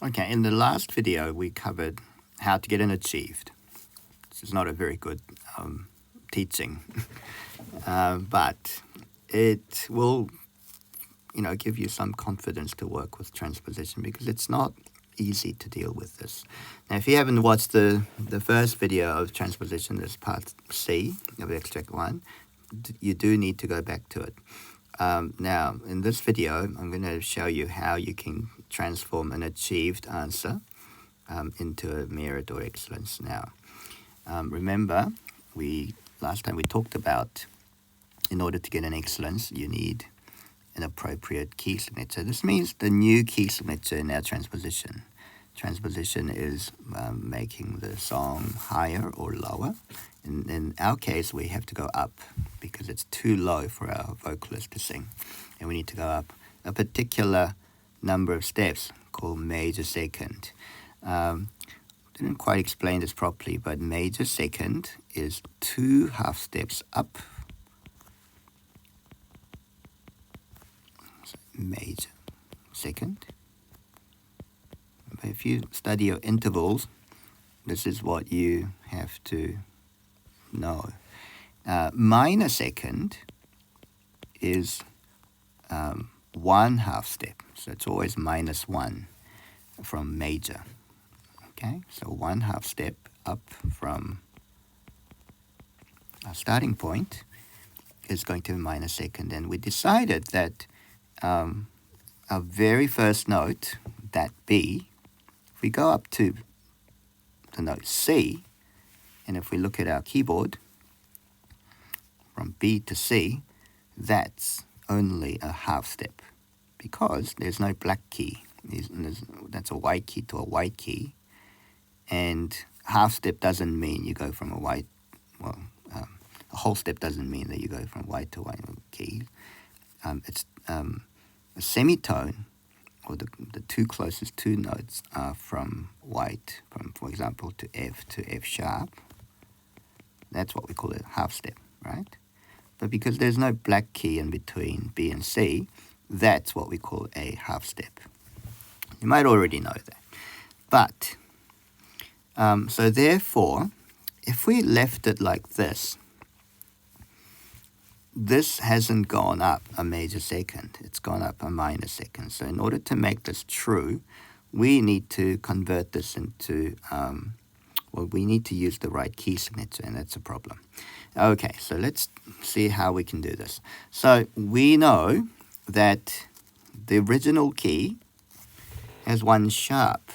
Okay, in the last video we covered how to get an achieved. This is not a very good teaching, but it will, give you some confidence to work with transposition because it's not easy to deal with this. Now, if you haven't watched the first video of transposition, this part C of extract 1, you do need to go back to it. Now, in this video, I'm going to show you how you can transform an achieved answer into a merit or excellence. Now, remember, last time we talked about in order to get an excellence, you need an appropriate key signature. This means the new key signature in our transposition. Transposition is making the song higher or lower. In our case, we have to go up because it's too low for our vocalist to sing. And we need to go up a particular number of steps called major second. Didn't quite explain this properly, but major second is 2 half steps up. So major second. But if you study your intervals, this is what you have to know. Minor second is 1 half step. So it's always -1 from major. Okay, so 1 half step up from our starting point is going to be minor second. And we decided that our very first note, that B, if we go up to the note C, and if we look at our keyboard, from B to C, that's only a half step because there's no black key. That's a white key to a white key. And half step doesn't mean you go from a whole step doesn't mean that you go from white to white key. It's a semitone, or the two closest two notes are from white, for example, to F sharp. That's what we call a half step, right? But because there's no black key in between B and C, that's what we call a half step. You might already know that. But, so therefore, if we left it like this hasn't gone up a major second. It's gone up a minor second. So in order to make this true, we need to convert this into, we need to use the right key signature, and that's a problem. Okay, so let's see how we can do this. So we know that the original key has 1 sharp.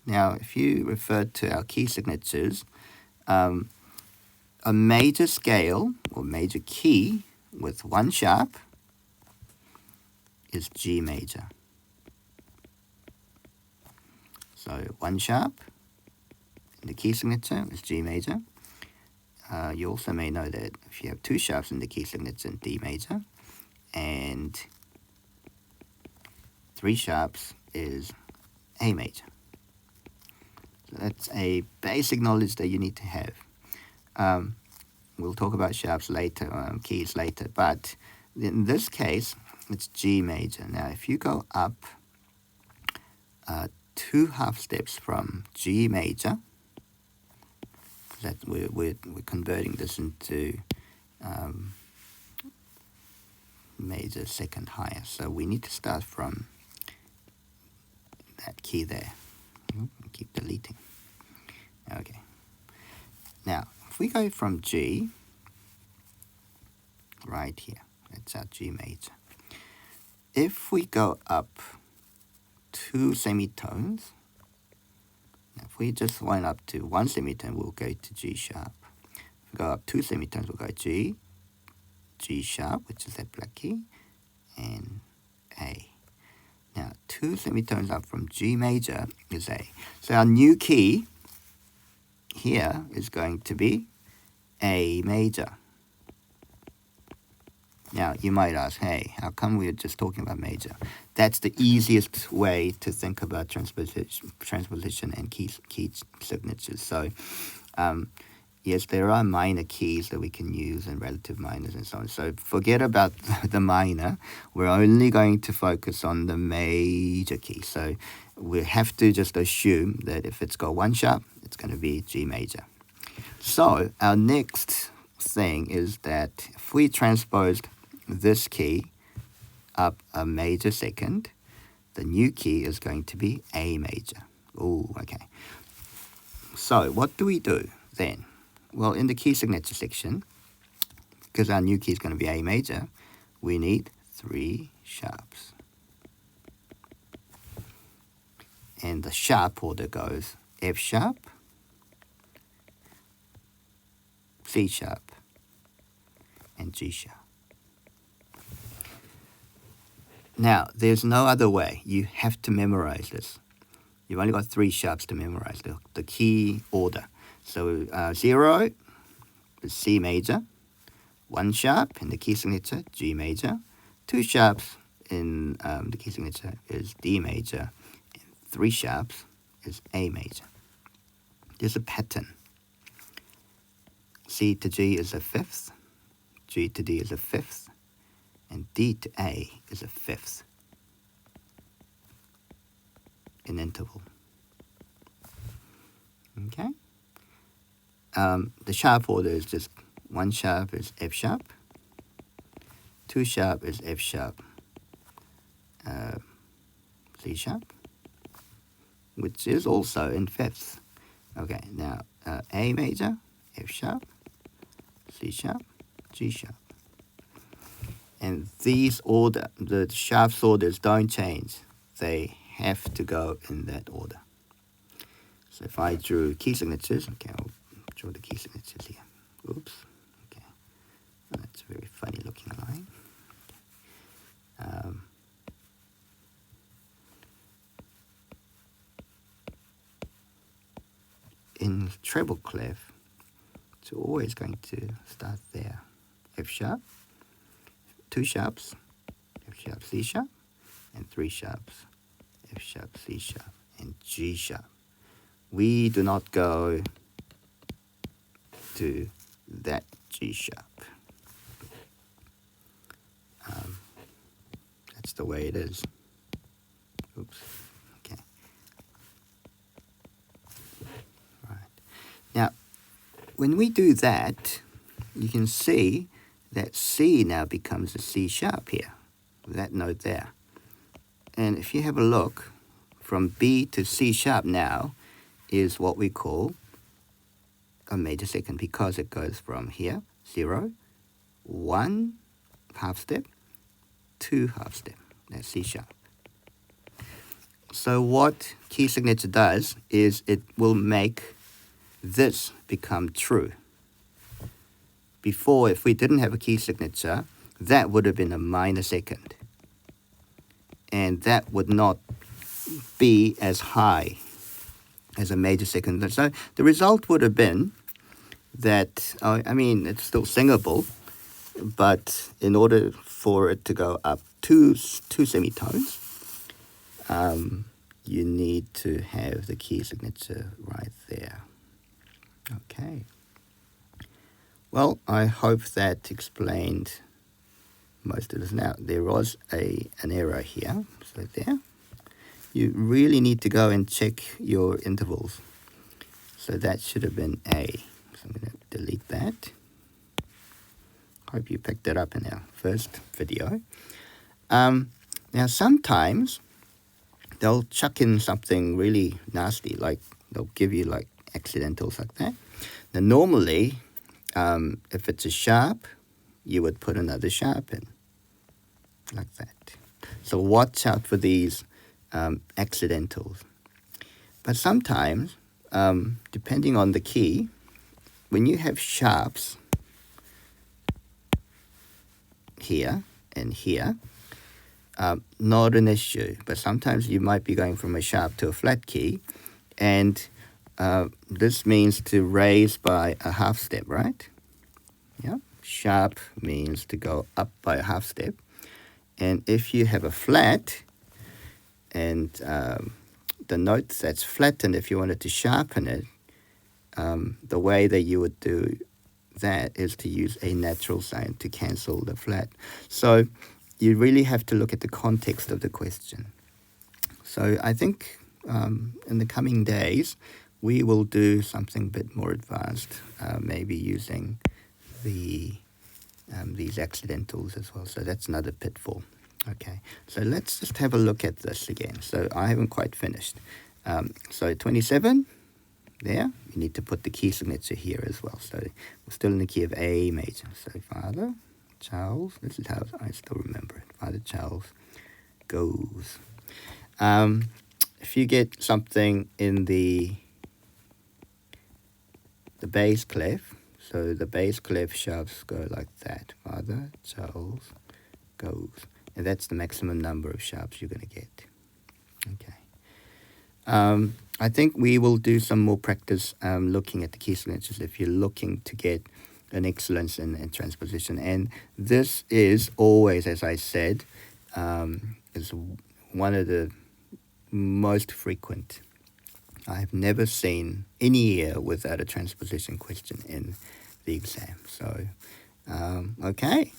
Now, if you refer to our key signatures, a major scale or major key with 1 sharp is G major. So 1 sharp in the key signature is G major. You also may know that if you have 2 sharps in the key signature, D major, and 3 sharps is A major. So that's a basic knowledge that you need to have. We'll talk about sharps later, keys later, but in this case, it's G major. Now, if you go up 2 half steps from G major, that we're converting this into major second higher. So we need to start from that key there. Keep deleting. Okay. Now, if we go from G, right here, that's our G major. If we go up 2 semitones, now if we just went up to 1 semitone, we'll go to G sharp. If we go up 2 semitones, we'll go G, G sharp, which is that black key, and A. Now, 2 semitones up from G major is A. So our new key here is going to be A major. Now, you might ask, hey, how come we're just talking about major? That's the easiest way to think about transposition and key signatures. So yes, there are minor keys that we can use and relative minors and so on. So forget about the minor. We're only going to focus on the major key. So we have to just assume that if it's got 1 sharp, it's going to be G major. So our next thing is that if we transposed this key up a major second, the new key is going to be A major. Oh, okay. So what do we do then? Well, in the key signature section, because our new key is going to be A major, we need 3 sharps. And the sharp order goes F sharp, C sharp, and G sharp. Now, there's no other way. You have to memorize this. You've only got 3 sharps to memorize the key order. So 0 is C major, 1 sharp in the key signature, G major, 2 sharps in the key signature is D major, and 3 sharps is A major. There's a pattern. C to G is a 5th, G to D is a 5th, and D to A is a 5th in interval. Okay? The sharp order is just 1 sharp is F sharp, 2 sharp is F sharp, C sharp, which is also in 5th. Okay, now A major, F sharp, C sharp, G sharp. And these order, the sharps orders don't change. They have to go in that order. So if I drew key signatures, okay, I'll draw the key signatures here. Oops. Okay. That's a very funny looking line. In treble clef, it's always going to start there. F sharp, 2 sharps, F sharp, C sharp, and 3 sharps, F sharp, C sharp, and G sharp. We do not go to that G sharp. That's the way it is. Oops. Okay. Right. Now, when we do that, you can see that C now becomes a C sharp here, with that note there. And if you have a look, from B to C sharp now is what we call a major second, because it goes from here, 0, 1 half step, 2 half step. That's C sharp. So what key signature does is it will make this become true. Before, if we didn't have a key signature, that would have been a minor second. And that would not be as high as a major second. So the result would have been that, I mean, it's still singable, but in order for it to go up two semitones, you need to have the key signature right there. Okay. Well, I hope that explained most of this. Now, there was an error here, so there. You really need to go and check your intervals. So that should have been A. So I'm going to delete that. Hope you picked it up in our first video. Now, sometimes they'll chuck in something really nasty, like they'll give you like accidentals like that. Now, normally, if it's a sharp, you would put another sharp in, like that. So watch out for these accidentals. But sometimes, depending on the key, when you have sharps here and here, not an issue. But sometimes you might be going from a sharp to a flat key, and this means to raise by a half step, right? Yeah. Sharp means to go up by a half step. And if you have a flat, and the note that's flattened, if you wanted to sharpen it, the way that you would do that is to use a natural sign to cancel the flat. So you really have to look at the context of the question. So I think in the coming days, we will do something a bit more advanced, maybe using these accidentals as well. So that's another pitfall. Okay, so let's just have a look at this again. So I haven't quite finished. So 27, there, you need to put the key signature here as well. So we're still in the key of A major. So Father Charles, this is how I still remember it. Father Charles goes. If you get something in the bass clef, so the bass clef sharps go like that. Father Charles goes. And that's the maximum number of sharps you're going to get. Okay. I think we will do some more practice looking at the key signatures if you're looking to get an excellence in transposition. And this is always, as I said, is one of the most frequent. I've never seen any year without a transposition question in the exam. So, okay.